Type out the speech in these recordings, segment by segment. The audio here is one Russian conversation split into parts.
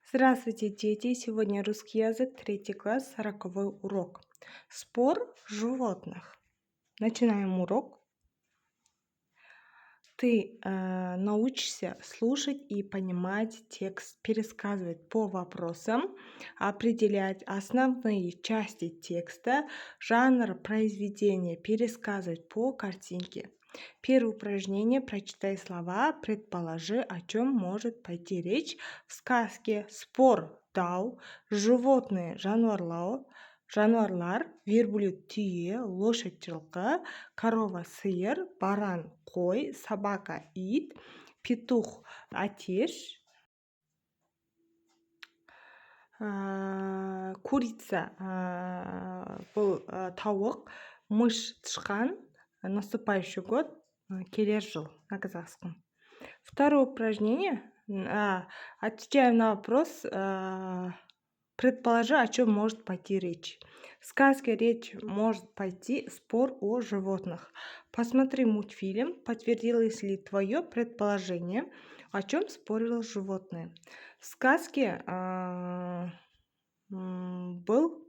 Здравствуйте, дети! Сегодня русский язык, 3 класс, 40 урок. Спор животных. Начинаем урок. Ты научишься слушать и понимать текст, пересказывать по вопросам, определять основные части текста, жанр произведения, пересказывать по картинке. Первое упражнение. Прочитай слова, предположи, о чем может пойти речь в сказке. Спор дау, животные жануарлар, верблюд түйе, лошадь жылқы, корова сиыр, баран қой, собака ит, петух ateş, курица бұл тауық, мышь тышқан, наступающий год келер жыл на казахском. Второе упражнение. Отвечаем на вопрос. Предположи, о чем может пойти речь. В сказке речь может пойти спор о животных. Посмотри мультфильм, подтвердилось ли твое предположение, о чем спорило животное. В сказке был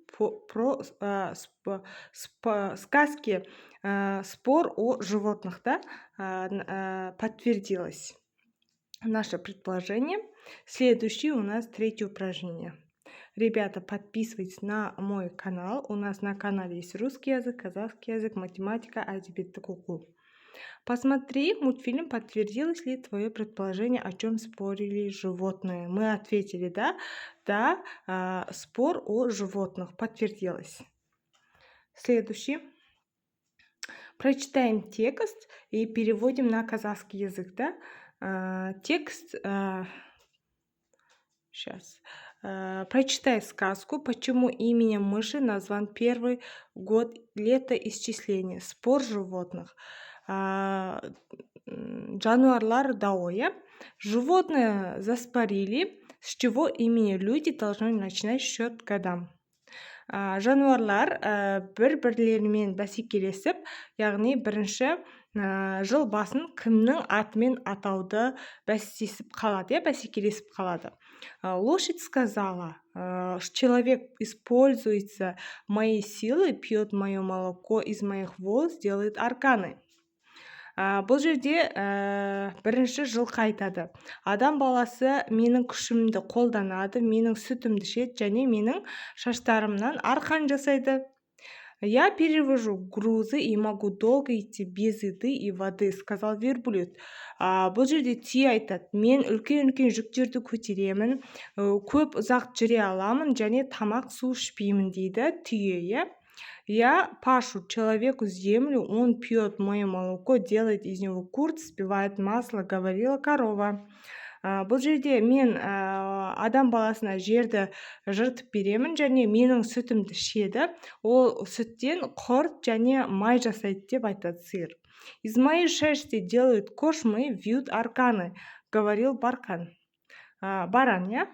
спор о животных, да, подтвердилось наше предположение. Следующее у нас третье упражнение. Ребята, подписывайтесь на мой канал. У нас на канале есть русский язык, казахский язык, математика, әдебиеттік оқу. Посмотри мультфильм, подтвердилось ли твое предположение, о чем спорили животные. Мы ответили да, спор о животных подтвердилось. Следующий. Прочитаем текст и переводим на казахский язык, да. Текст. Сейчас. Прочитай сказку, почему именем мыши назван первый год летоисчисления. Спор животных. Жануарлар дауы. Животные заспорили, с чего имени люди должны начинать счет годам. Жануарлар бір-бірлерімен бәсекелесіп, яғни бірінші жыл басын кімнің атымен атауды бәсекелесіп қалады. Лошадь сказала, человек используется моей силой, пьет мое молоко, из моих волос делает арканы. Бұл жерде бірінші жылқы айтады. Адам баласы менің күшімді қолданады, менің сүтімді ішеді және менің шаштарымнан арқан жасайды. Я перевожу грузы и могу долго идти без еды и воды, сказал верблюд. Бұл жерде түйе айтады. Мен үлкен-үлкен жүктерді көтеремін, көп ұзақ жүре аламын және тамақ су ішпеймін дейді түйе. Я пашу человеку землю, он пьет мое молоко, делает из него курд, сбивает масло, говорила корова. Бұл жерде мен адам баласына жерді жыртып беремін және менің сүтімді ішеді, ол сүттен құрт және май жасайды деп айтады сиыр. Из моей шерсти делают кошмы, вьют арканы, говорил баран, я.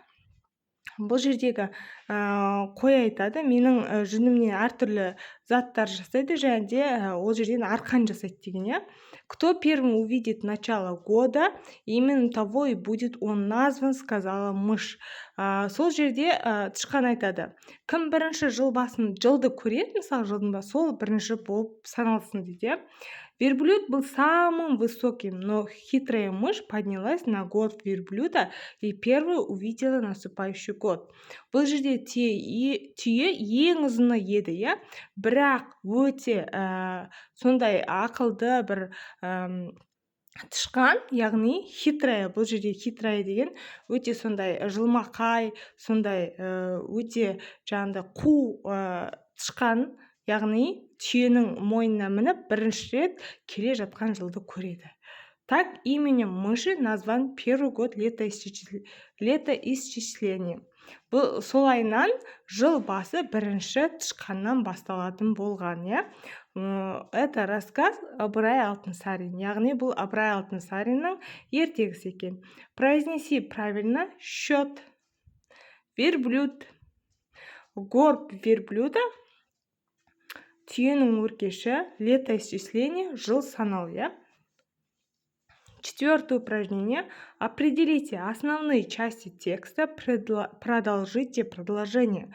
Бұл жердегі қой айтады, менің жүнімнен әртүрлі заттар жасайды және де ол жерден арқан жасайды деген, я. Кто первым увидит начало года, именно того и будет он назван, сказала мышь. Сол жерде тышқан айтады. Кім бірінші жыл басын жылды көреді, мысалы жылдың басы, сол бірінші болып саналсын дейді. Верблюд был самым высоким, но хитрая мышь поднялась на горб верблюда и первой увидела наступающий год. Бұл жерде түйе ең ұзыны еді, я. Бірақ өте сондай ақылды бір тышқан, яғни хитрая, бұл жерде хитрая деген өте сондай жылмақай, сондай өте жаңағыдай қу тышқан, яғни түйенің мойнына мініп бірінші рет келе жатқан жылды көреді. Так именем мыши назван первый год летоисчисления. Бұл солайынан жыл басы бірінші тышқаннан басталатын болған, я. Это рассказ Ыбырай Алтынсарин, яғни бұл Ыбырай Алтынсариннің ертегісі екен. Произнеси правильно счет. Верблюд. Горб верблюда. Түйенің өркеші, летоисчисление, жыл санау, я. Четвертое упражнение. Определите основные части текста, продолжите предложение.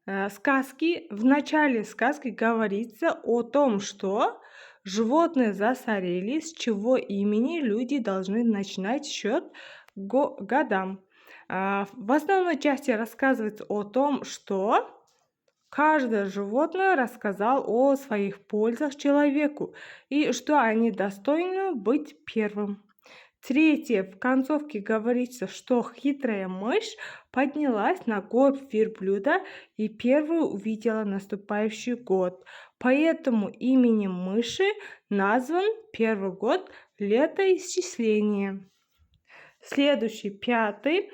В начале сказки говорится о том, что животные засорили, с чего имени люди должны начинать счет годам. В основной части рассказывается о том, что каждое животное рассказал о своих пользах человеку и что они достойны быть первым. Третье. В концовке говорится, что хитрая мышь поднялась на горб верблюда и первую увидела наступающий год. Поэтому именем мыши назван первый год летоисчисления. Следующий, пятый.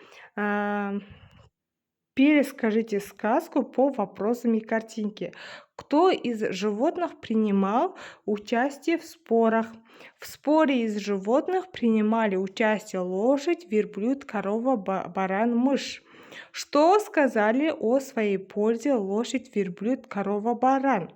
Перескажите сказку по вопросам и картинке. Кто из животных принимал участие в спорах? В споре из животных принимали участие лошадь, верблюд, корова, баран, мышь. Что сказали о своей пользе лошадь, верблюд, корова, баран?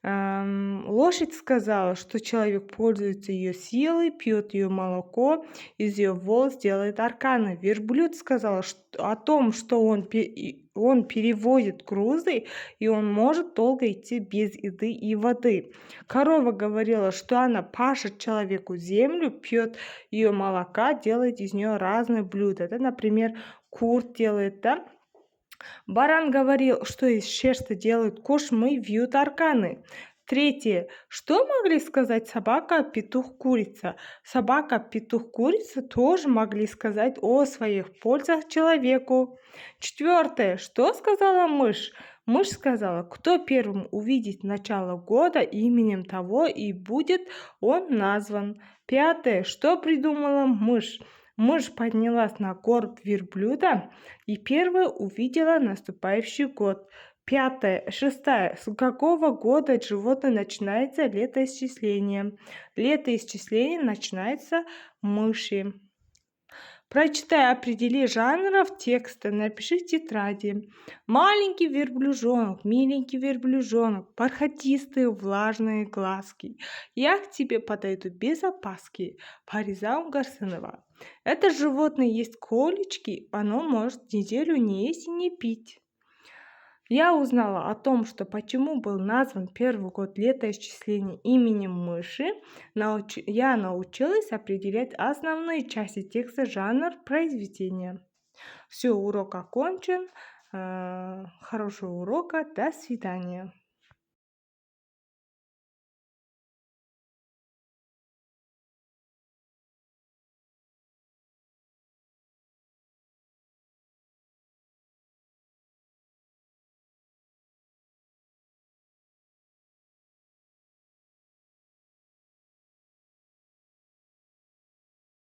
Лошадь сказала, что человек пользуется ее силой, пьет ее молоко, из ее волос делает арканы. Верблюд сказал о том, что он перевозит грузы, и он может долго идти без еды и воды. Корова говорила, что она пашет человеку землю, пьет ее молока, делает из нее разные блюда. Это, например, кур делает, да? Баран говорил, что из шерсти делают кошмы, вьют арканы. Третье. Что могли сказать собака, петух, курица? Собака, петух, курица тоже могли сказать о своих пользах человеку. Четвертое. Что сказала мышь? Мышь сказала, кто первым увидит начало года, именем того и будет он назван. Пятое. Что придумала мышь? Мышь поднялась на горб верблюда и первая увидела наступающий год. Шестая. С какого года животное начинается летоисчисление? Летоисчисление начинается мыши. Прочитай, определи жанров текста, напиши в тетради. Маленький верблюжонок, миленький верблюжонок, бархатистые влажные глазки. Я к тебе подойду без опаски. Паризан Гарсенова. Это животное есть колечки, оно может неделю не есть и не пить. Я узнала о том, что почему был назван первый год летоисчисления именем мыши. Я научилась определять основные части текста, жанр произведения. Все, урок окончен. Хорошего урока. До свидания.